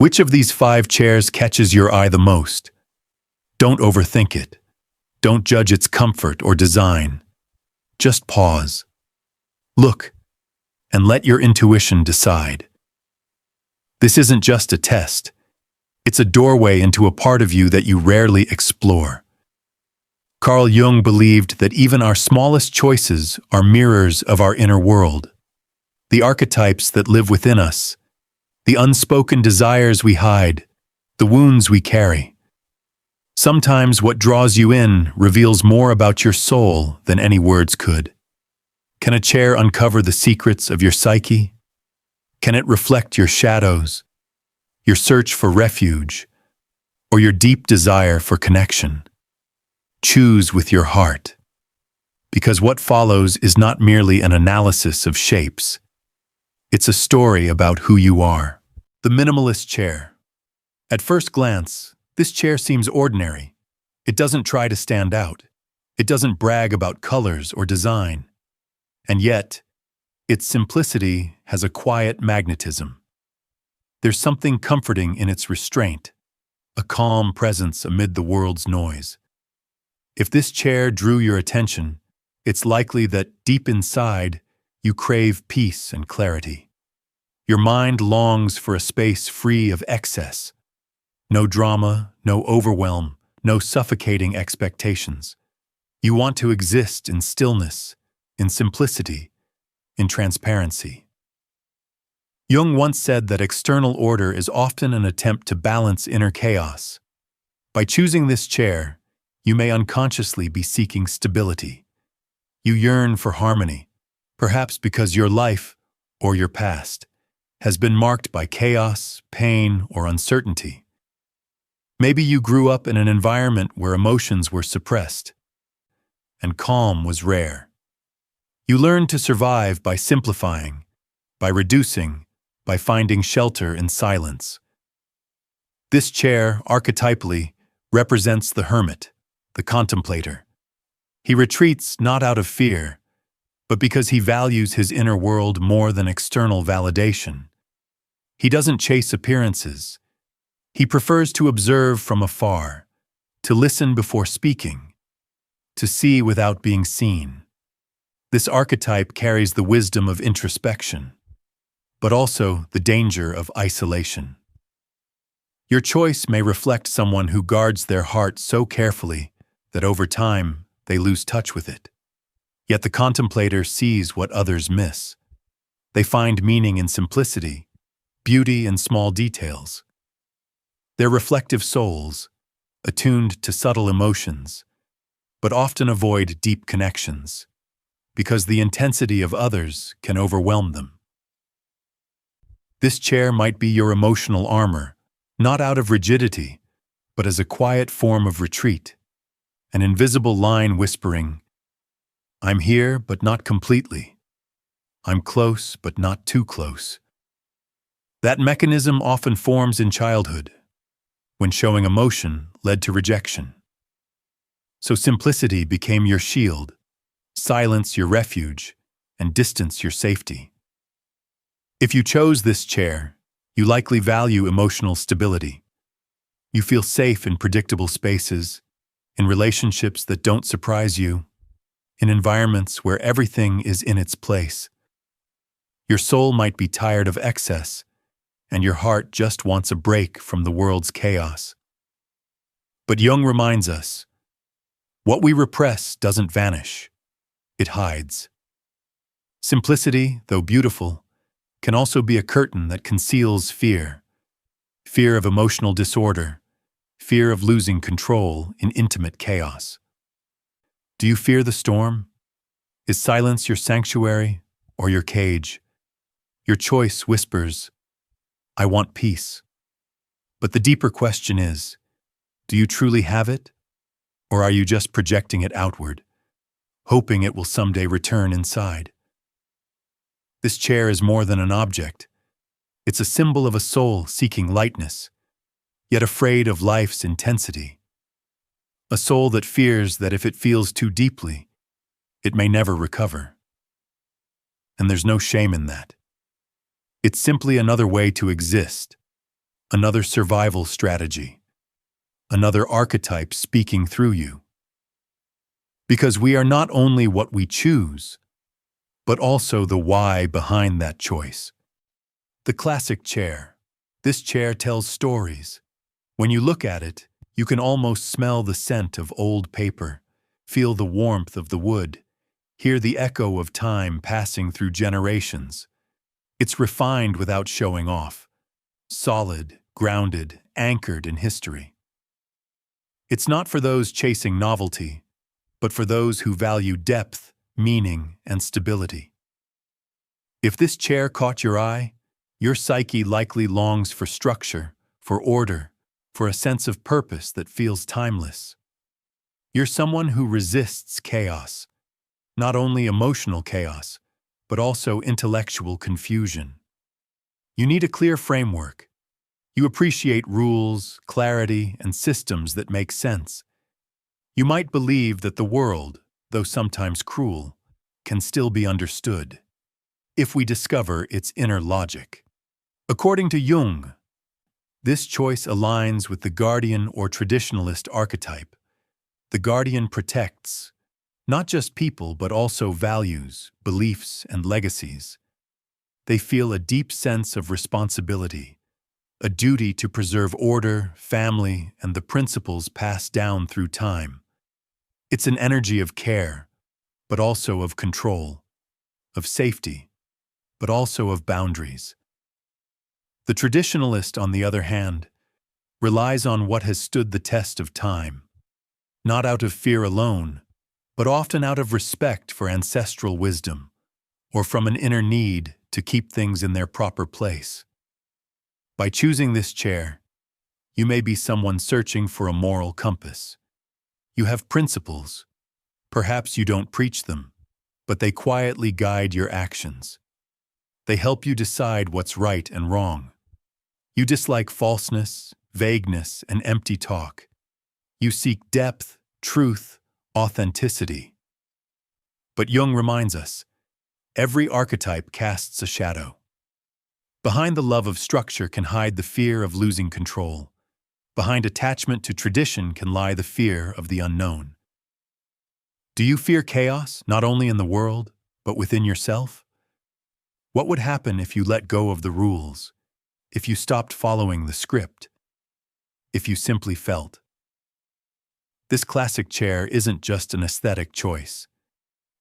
Which of these 5 chairs catches your eye the most? Don't overthink it. Don't judge its comfort or design. Just pause. Look, and let your intuition decide. This isn't just a test. It's a doorway into a part of you that you rarely explore. Carl Jung believed that even our smallest choices are mirrors of our inner world. The archetypes that live within us, the unspoken desires we hide, the wounds we carry. Sometimes what draws you in reveals more about your soul than any words could. Can a chair uncover the secrets of your psyche? Can it reflect your shadows, your search for refuge, or your deep desire for connection? Choose with your heart, because what follows is not merely an analysis of shapes. It's a story about who you are. The minimalist chair. At first glance, this chair seems ordinary. It doesn't try to stand out. It doesn't brag about colors or design. And yet, its simplicity has a quiet magnetism. There's something comforting in its restraint, a calm presence amid the world's noise. If this chair drew your attention, it's likely that deep inside, you crave peace and clarity. Your mind longs for a space free of excess. No drama, no overwhelm, no suffocating expectations. You want to exist in stillness, in simplicity, in transparency. Jung once said that external order is often an attempt to balance inner chaos. By choosing this chair, you may unconsciously be seeking stability. You yearn for harmony, perhaps because your life, or your past, has been marked by chaos, pain, or uncertainty. Maybe you grew up in an environment where emotions were suppressed, and calm was rare. You learned to survive by simplifying, by reducing, by finding shelter in silence. This chair, archetypally, represents the hermit, the contemplator. He retreats not out of fear, but because he values his inner world more than external validation. He doesn't chase appearances. He prefers to observe from afar, to listen before speaking, to see without being seen. This archetype carries the wisdom of introspection, but also the danger of isolation. Your choice may reflect someone who guards their heart so carefully that over time they lose touch with it. Yet the contemplator sees what others miss. They find meaning in simplicity, beauty in small details. They're reflective souls, attuned to subtle emotions, but often avoid deep connections, because the intensity of others can overwhelm them. This chair might be your emotional armor, not out of rigidity, but as a quiet form of retreat, an invisible line whispering, "I'm here, but not completely. I'm close, but not too close." That mechanism often forms in childhood, when showing emotion led to rejection. So simplicity became your shield, silence your refuge, and distance your safety. If you chose this chair, you likely value emotional stability. You feel safe in predictable spaces, in relationships that don't surprise you, in environments where everything is in its place. Your soul might be tired of excess, and your heart just wants a break from the world's chaos. But Jung reminds us, what we repress doesn't vanish, it hides. Simplicity, though beautiful, can also be a curtain that conceals fear. Fear of emotional disorder, fear of losing control in intimate chaos. Do you fear the storm? Is silence your sanctuary or your cage? Your choice whispers, "I want peace." But the deeper question is, do you truly have it? Or are you just projecting it outward, hoping it will someday return inside? This chair is more than an object. It's a symbol of a soul seeking lightness, yet afraid of life's intensity. A soul that fears that if it feels too deeply, it may never recover. And there's no shame in that. It's simply another way to exist, another survival strategy, another archetype speaking through you. Because we are not only what we choose, but also the why behind that choice. The classic chair. This chair tells stories. When you look at it, you can almost smell the scent of old paper, feel the warmth of the wood, hear the echo of time passing through generations. It's refined without showing off, solid, grounded, anchored in history. It's not for those chasing novelty, but for those who value depth, meaning, and stability. If this chair caught your eye, your psyche likely longs for structure, for order, for a sense of purpose that feels timeless. You're someone who resists chaos, not only emotional chaos, but also intellectual confusion. You need a clear framework. You appreciate rules, clarity, and systems that make sense. You might believe that the world, though sometimes cruel, can still be understood if we discover its inner logic. According to Jung, this choice aligns with the guardian or traditionalist archetype. The guardian protects not just people but also values, beliefs, and legacies. They feel a deep sense of responsibility, a duty to preserve order, family, and the principles passed down through time. It's an energy of care, but also of control, of safety, but also of boundaries. The traditionalist, on the other hand, relies on what has stood the test of time, not out of fear alone, but often out of respect for ancestral wisdom, or from an inner need to keep things in their proper place. By choosing this chair, you may be someone searching for a moral compass. You have principles. Perhaps you don't preach them, but they quietly guide your actions. They help you decide what's right and wrong. You dislike falseness, vagueness, and empty talk. You seek depth, truth, authenticity. But Jung reminds us, every archetype casts a shadow. Behind the love of structure can hide the fear of losing control. Behind attachment to tradition can lie the fear of the unknown. Do you fear chaos, not only in the world, but within yourself? What would happen if you let go of the rules, if you stopped following the script, if you simply felt? This classic chair isn't just an aesthetic choice.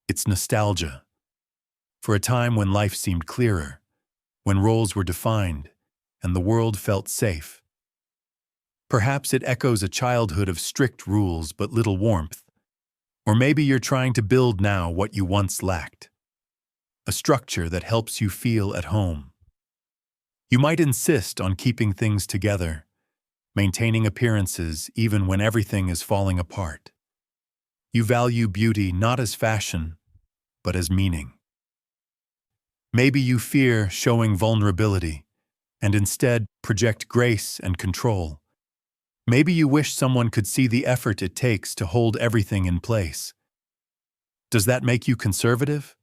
It's nostalgia. For a time when life seemed clearer, when roles were defined, and the world felt safe. Perhaps it echoes a childhood of strict rules but little warmth. Or maybe you're trying to build now what you once lacked. A structure that helps you feel at home. You might insist on keeping things together, maintaining appearances even when everything is falling apart. You value beauty not as fashion, but as meaning. Maybe you fear showing vulnerability and instead project grace and control. Maybe you wish someone could see the effort it takes to hold everything in place. Does that make you conservative?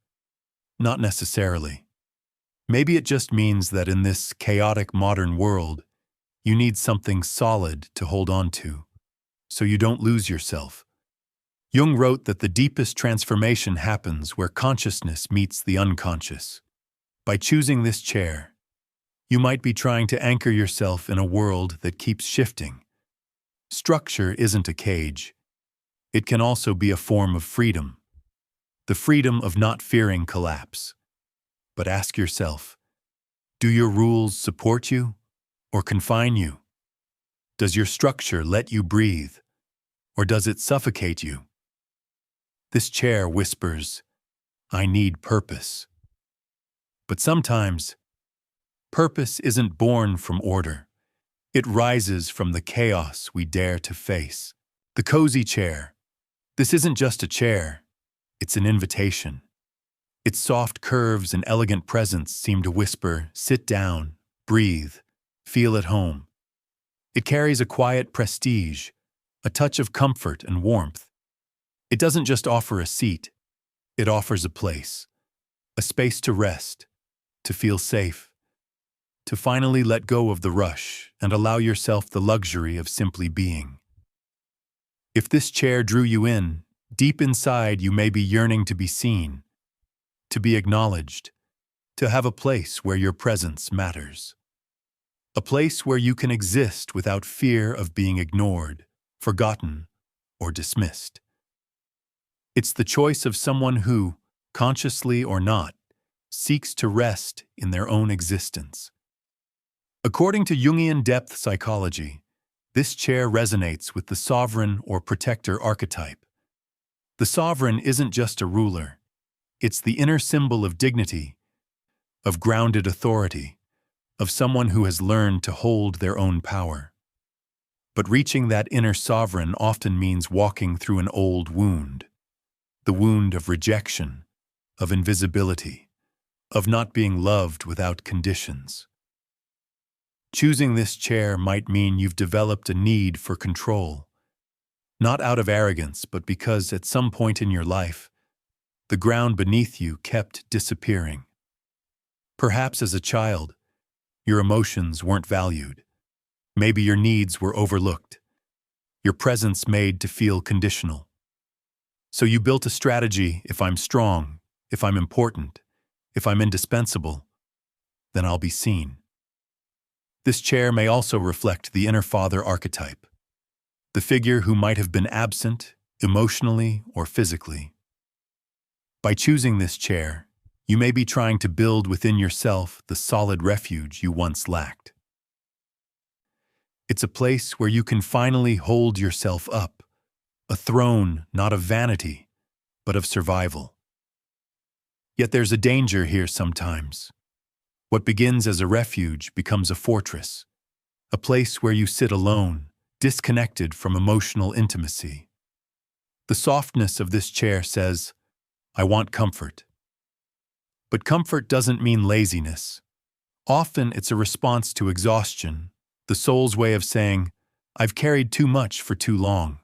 Not necessarily. Maybe it just means that in this chaotic modern world, you need something solid to hold on to, so you don't lose yourself. Jung wrote that the deepest transformation happens where consciousness meets the unconscious. By choosing this chair, you might be trying to anchor yourself in a world that keeps shifting. Structure isn't a cage. It can also be a form of freedom. The freedom of not fearing collapse. But ask yourself, do your rules support you or confine you? Does your structure let you breathe, or does it suffocate you? This chair whispers, I need purpose. But sometimes, purpose isn't born from order. It rises from the chaos we dare to face. The cozy chair. This isn't just a chair, it's an invitation. Its soft curves and elegant presence seem to whisper, sit down, breathe, feel at home. It carries a quiet prestige, a touch of comfort and warmth. It doesn't just offer a seat, it offers a place, a space to rest, to feel safe, to finally let go of the rush and allow yourself the luxury of simply being. If this chair drew you in, deep inside you may be yearning to be seen, to be acknowledged, to have a place where your presence matters. A place where you can exist without fear of being ignored, forgotten, or dismissed. It's the choice of someone who, consciously or not, seeks to rest in their own existence. According to Jungian depth psychology, this chair resonates with the sovereign or protector archetype. The sovereign isn't just a ruler. It's the inner symbol of dignity, of grounded authority, of someone who has learned to hold their own power. But reaching that inner sovereign often means walking through an old wound, the wound of rejection, of invisibility, of not being loved without conditions. Choosing this chair might mean you've developed a need for control, not out of arrogance, but because at some point in your life, the ground beneath you kept disappearing. Perhaps as a child, your emotions weren't valued. Maybe your needs were overlooked, your presence made to feel conditional. So you built a strategy: if I'm strong, if I'm important, if I'm indispensable, then I'll be seen. This chair may also reflect the inner father archetype, the figure who might have been absent, emotionally or physically. By choosing this chair, you may be trying to build within yourself the solid refuge you once lacked. It's a place where you can finally hold yourself up, a throne not of vanity, but of survival. Yet there's a danger here sometimes. What begins as a refuge becomes a fortress, a place where you sit alone, disconnected from emotional intimacy. The softness of this chair says, "I want comfort." But comfort doesn't mean laziness. Often it's a response to exhaustion, the soul's way of saying, "I've carried too much for too long."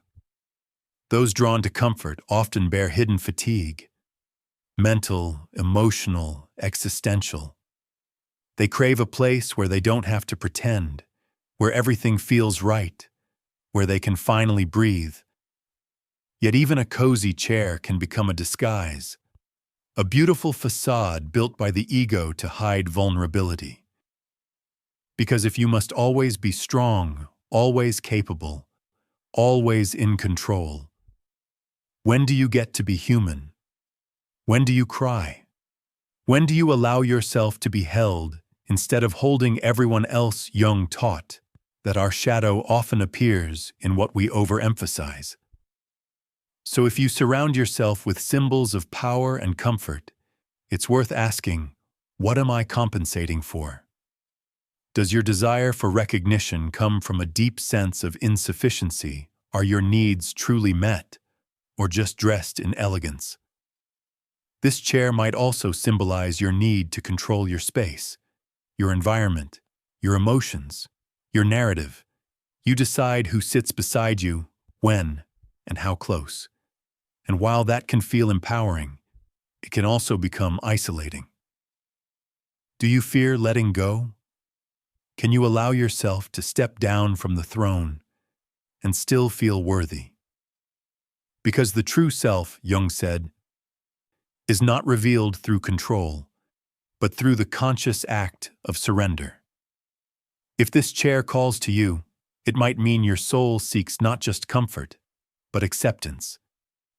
Those drawn to comfort often bear hidden fatigue, mental, emotional, existential. They crave a place where they don't have to pretend, where everything feels right, where they can finally breathe. Yet even a cozy chair can become a disguise, a beautiful facade built by the ego to hide vulnerability. Because if you must always be strong, always capable, always in control, when do you get to be human? When do you cry? When do you allow yourself to be held instead of holding everyone else? Jung taught that our shadow often appears in what we overemphasize. So if you surround yourself with symbols of power and comfort, it's worth asking, what am I compensating for? Does your desire for recognition come from a deep sense of insufficiency? Are your needs truly met, or just dressed in elegance? This chair might also symbolize your need to control your space, your environment, your emotions, your narrative. You decide who sits beside you, when, and how close. And while that can feel empowering, it can also become isolating. Do you fear letting go? Can you allow yourself to step down from the throne and still feel worthy? Because the true self, Jung said, is not revealed through control, but through the conscious act of surrender. If this chair calls to you, it might mean your soul seeks not just comfort, but acceptance.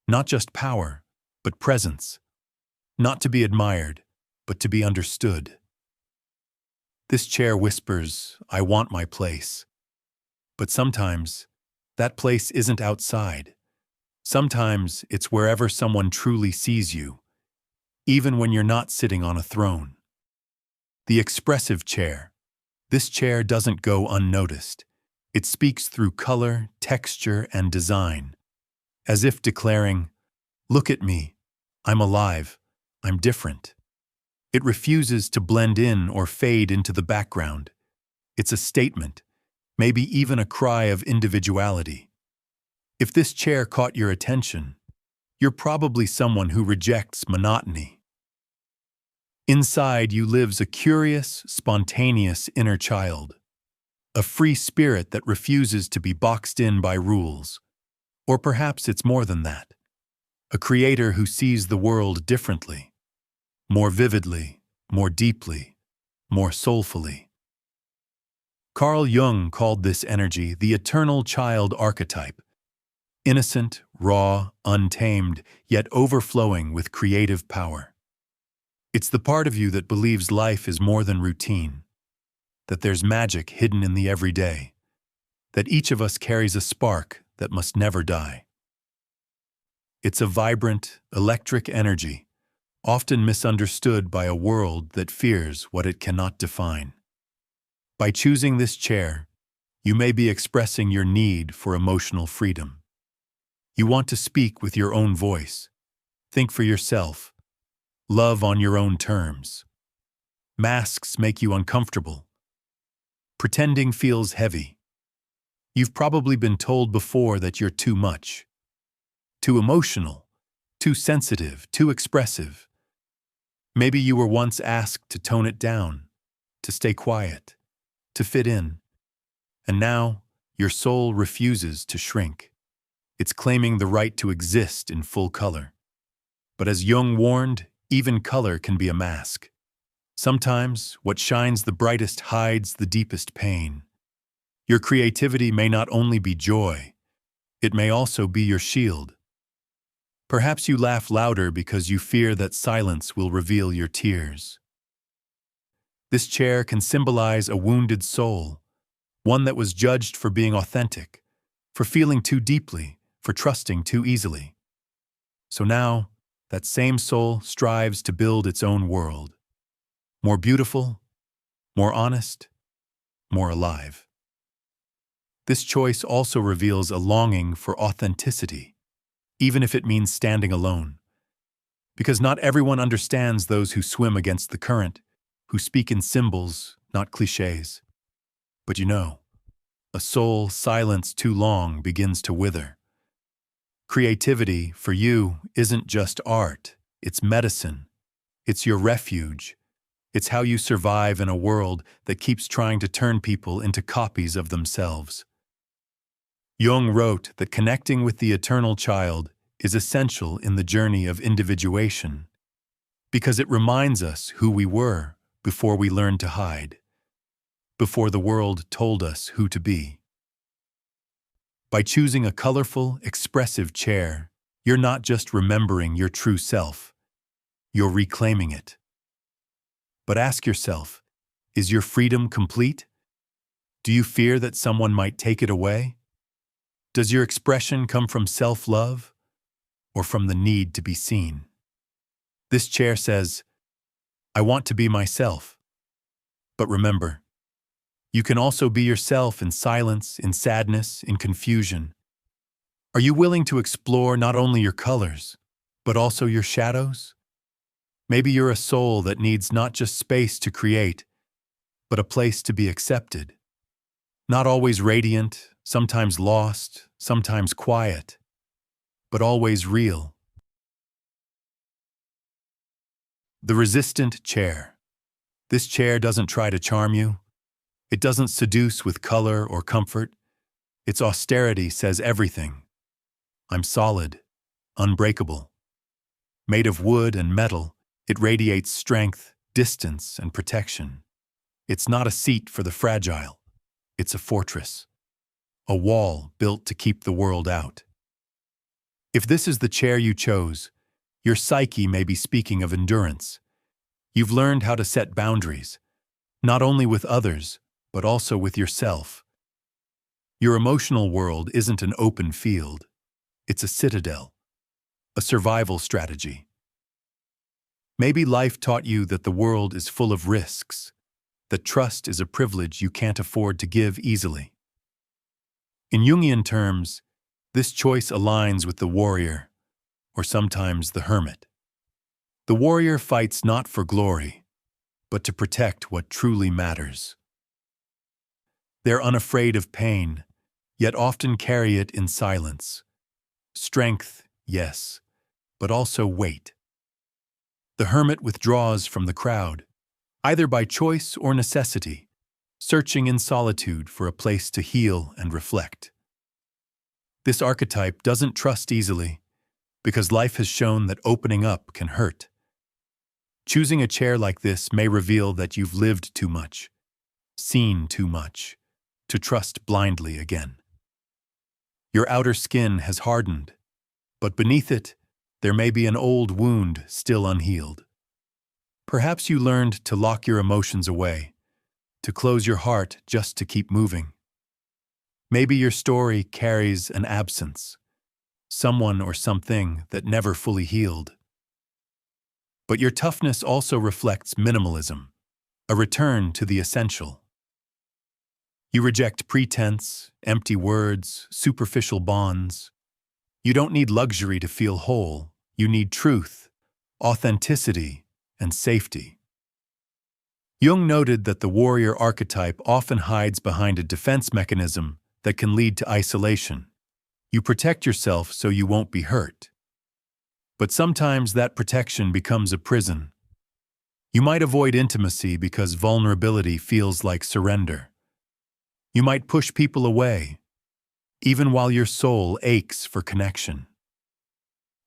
Not just power, but presence. Not to be admired, but to be understood. This chair whispers, "I want my place." But sometimes, that place isn't outside. Sometimes it's wherever someone truly sees you, even when you're not sitting on a throne. The expressive chair. This chair doesn't go unnoticed. It speaks through color, texture, and design, as if declaring, "Look at me, I'm alive, I'm different." It refuses to blend in or fade into the background. It's a statement, maybe even a cry of individuality. If this chair caught your attention, you're probably someone who rejects monotony. Inside you lives a curious, spontaneous inner child, a free spirit that refuses to be boxed in by rules. Or perhaps it's more than that. A creator who sees the world differently, more vividly, more deeply, more soulfully. Carl Jung called this energy the eternal child archetype, innocent, raw, untamed, yet overflowing with creative power. It's the part of you that believes life is more than routine, that there's magic hidden in the everyday, that each of us carries a spark that must never die. It's a vibrant, electric energy, often misunderstood by a world that fears what it cannot define. By choosing this chair, you may be expressing your need for emotional freedom. You want to speak with your own voice, think for yourself, love on your own terms. Masks make you uncomfortable. Pretending feels heavy. You've probably been told before that you're too much, too emotional, too sensitive, too expressive. Maybe you were once asked to tone it down, to stay quiet, to fit in. And now, your soul refuses to shrink. It's claiming the right to exist in full color. But as Jung warned, even color can be a mask. Sometimes, what shines the brightest hides the deepest pain. Your creativity may not only be joy, it may also be your shield. Perhaps you laugh louder because you fear that silence will reveal your tears. This chair can symbolize a wounded soul, one that was judged for being authentic, for feeling too deeply, for trusting too easily. So now, that same soul strives to build its own world. More beautiful, more honest, more alive. This choice also reveals a longing for authenticity, even if it means standing alone. Because not everyone understands those who swim against the current, who speak in symbols, not cliches. But you know, a soul silenced too long begins to wither. Creativity, for you, isn't just art, it's medicine. It's your refuge. It's how you survive in a world that keeps trying to turn people into copies of themselves. Jung wrote that connecting with the eternal child is essential in the journey of individuation, because it reminds us who we were before we learned to hide, before the world told us who to be. By choosing a colorful, expressive chair, you're not just remembering your true self, you're reclaiming it. But ask yourself, is your freedom complete? Do you fear that someone might take it away? Does your expression come from self-love or from the need to be seen? This chair says, I want to be myself. But remember, you can also be yourself in silence, in sadness, in confusion. Are you willing to explore not only your colors, but also your shadows? Maybe you're a soul that needs not just space to create, but a place to be accepted. Not always radiant, sometimes lost, sometimes quiet, but always real. The resistant chair. This chair doesn't try to charm you. It doesn't seduce with color or comfort. Its austerity says everything. I'm solid, unbreakable. Made of wood and metal, it radiates strength, distance, and protection. It's not a seat for the fragile. It's a fortress. A wall built to keep the world out. If this is the chair you chose, your psyche may be speaking of endurance. You've learned how to set boundaries, not only with others, but also with yourself. Your emotional world isn't an open field. It's a citadel, a survival strategy. Maybe life taught you that the world is full of risks, that trust is a privilege you can't afford to give easily. In Jungian terms, this choice aligns with the warrior, or sometimes the hermit. The warrior fights not for glory, but to protect what truly matters. They're unafraid of pain, yet often carry it in silence. Strength, yes, but also weight. The hermit withdraws from the crowd, either by choice or necessity, searching in solitude for a place to heal and reflect. This archetype doesn't trust easily, because life has shown that opening up can hurt. Choosing a chair like this may reveal that you've lived too much, seen too much, to trust blindly again. Your outer skin has hardened, but beneath it, there may be an old wound still unhealed. Perhaps you learned to lock your emotions away, to close your heart just to keep moving. Maybe your story carries an absence, someone or something that never fully healed. But your toughness also reflects minimalism, a return to the essential. You reject pretense, empty words, superficial bonds. You don't need luxury to feel whole. You need truth, authenticity, and safety. Jung noted that the warrior archetype often hides behind a defense mechanism that can lead to isolation. You protect yourself so you won't be hurt. But sometimes that protection becomes a prison. You might avoid intimacy because vulnerability feels like surrender. You might push people away, even while your soul aches for connection.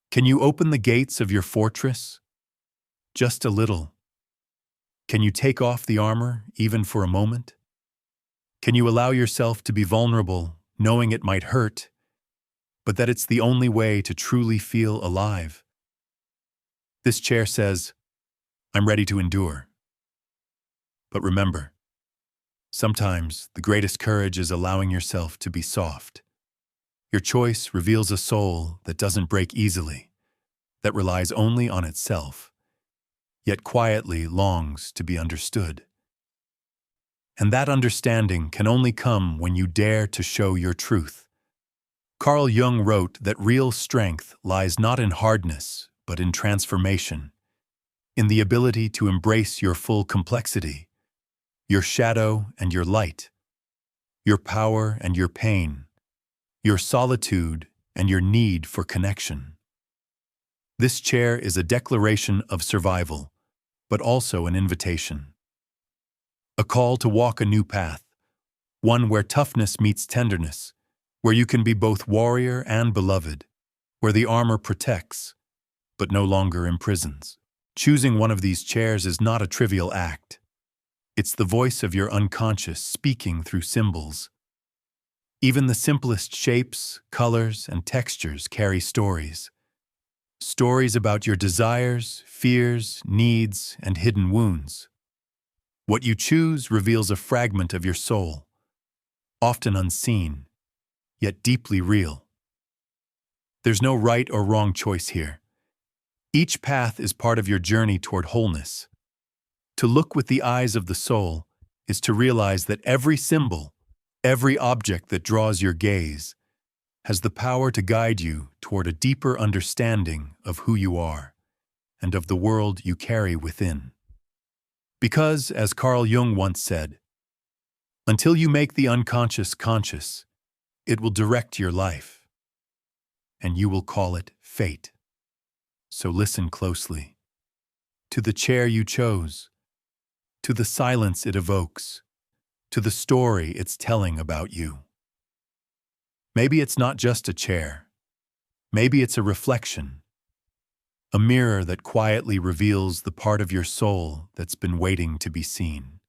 Can you open the gates of your fortress? Just a little. Can you take off the armor, even for a moment? Can you allow yourself to be vulnerable, knowing it might hurt, but that it's the only way to truly feel alive? This chair says, I'm ready to endure. But remember, sometimes the greatest courage is allowing yourself to be soft. Your choice reveals a soul that doesn't break easily, that relies only on itself, yet quietly longs to be understood. And that understanding can only come when you dare to show your truth. Carl Jung wrote that real strength lies not in hardness, but in transformation, in the ability to embrace your full complexity, your shadow and your light, your power and your pain, your solitude and your need for connection. This chair is a declaration of survival, but also an invitation. A call to walk a new path, one where toughness meets tenderness, where you can be both warrior and beloved, where the armor protects, but no longer imprisons. Choosing one of these chairs is not a trivial act. It's the voice of your unconscious speaking through symbols. Even the simplest shapes, colors, and textures carry stories. Stories about your desires, fears, needs, and hidden wounds. What you choose reveals a fragment of your soul, often unseen, yet deeply real. There's no right or wrong choice here. Each path is part of your journey toward wholeness. To look with the eyes of the soul is to realize that every symbol, every object that draws your gaze, has the power to guide you toward a deeper understanding of who you are and of the world you carry within. Because, as Carl Jung once said, until you make the unconscious conscious, it will direct your life, and you will call it fate. So listen closely to the chair you chose, to the silence it evokes, to the story it's telling about you. Maybe it's not just a chair. Maybe it's a reflection, a mirror that quietly reveals the part of your soul that's been waiting to be seen.